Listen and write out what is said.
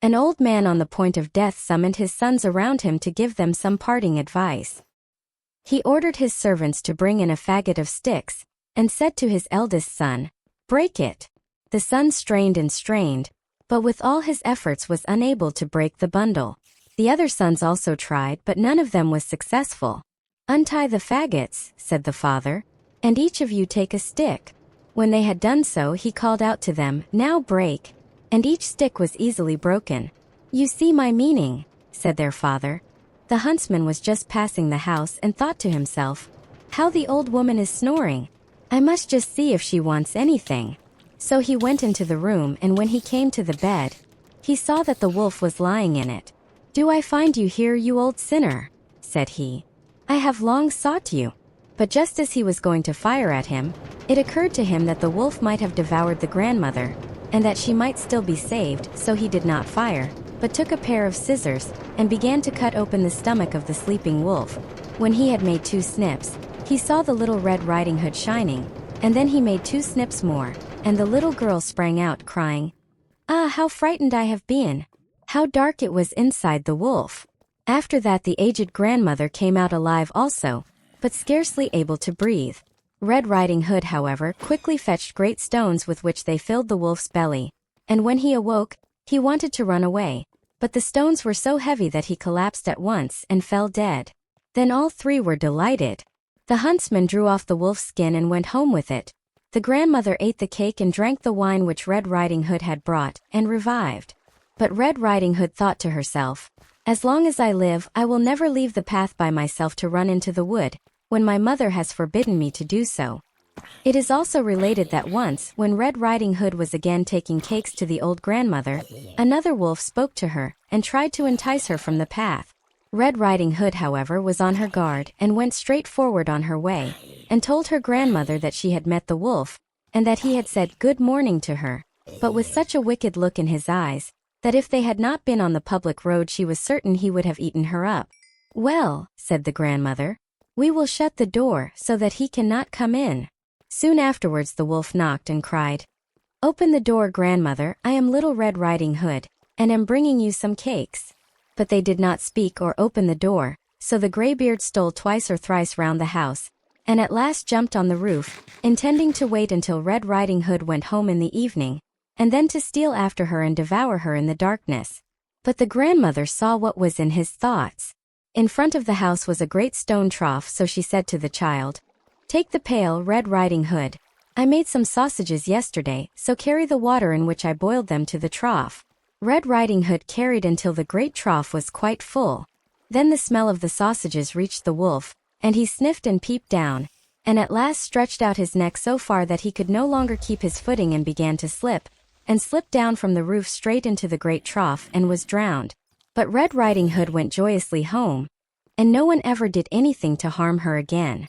An old man on the point of death summoned his sons around him to give them some parting advice. He ordered his servants to bring in a faggot of sticks, and said to his eldest son, "Break it." The son strained and strained, but with all his efforts was unable to break the bundle. The other sons also tried, but none of them was successful. "Untie the faggots," said the father, "and each of you take a stick." When they had done so, he called out to them, "Now break," and each stick was easily broken. "You see my meaning," said their father. The huntsman was just passing the house and thought to himself, "How the old woman is snoring. I must just see if she wants anything." So he went into the room, and when he came to the bed, he saw that the wolf was lying in it. "Do I find you here, you old sinner?" said he. "I have long sought you." But just as he was going to fire at him, it occurred to him that the wolf might have devoured the grandmother, and that she might still be saved, so he did not fire, but took a pair of scissors, and began to cut open the stomach of the sleeping wolf. When he had made 2 snips, he saw the little Red Riding Hood shining, and then he made 2 snips more, and the little girl sprang out crying, "Ah, how frightened I have been! How dark it was inside the wolf!" After that the aged grandmother came out alive also, but scarcely able to breathe. Red Riding Hood, however, quickly fetched great stones with which they filled the wolf's belly, and when he awoke, he wanted to run away, but the stones were so heavy that he collapsed at once and fell dead. Then all 3 were delighted. The huntsman drew off the wolf's skin and went home with it. The grandmother ate the cake and drank the wine which Red Riding Hood had brought, and revived. But Red Riding Hood thought to herself, "As long as I live, I will never leave the path by myself to run into the wood, when my mother has forbidden me to do so." It is also related that once, when Red Riding Hood was again taking cakes to the old grandmother, another wolf spoke to her, and tried to entice her from the path. Red Riding Hood, however, was on her guard, and went straight forward on her way, and told her grandmother that she had met the wolf, and that he had said good morning to her, but with such a wicked look in his eyes, that if they had not been on the public road she was certain he would have eaten her up. "Well," said the grandmother, "we will shut the door so that he cannot come in." Soon afterwards the wolf knocked and cried, "Open the door, grandmother, I am Little Red Riding Hood, and am bringing you some cakes." But they did not speak or open the door, so the graybeard stole twice or thrice round the house, and at last jumped on the roof, intending to wait until Red Riding Hood went home in the evening, and then to steal after her and devour her in the darkness. But the grandmother saw what was in his thoughts. In front of the house was a great stone trough, so she said to the child, "Take the pail, Red Riding Hood. I made some sausages yesterday, so carry the water in which I boiled them to the trough." Red Riding Hood carried until the great trough was quite full. Then the smell of the sausages reached the wolf, and he sniffed and peeped down, and at last stretched out his neck so far that he could no longer keep his footing and began to slip, and slipped down from the roof straight into the great trough and was drowned. But Red Riding Hood went joyously home, and no one ever did anything to harm her again.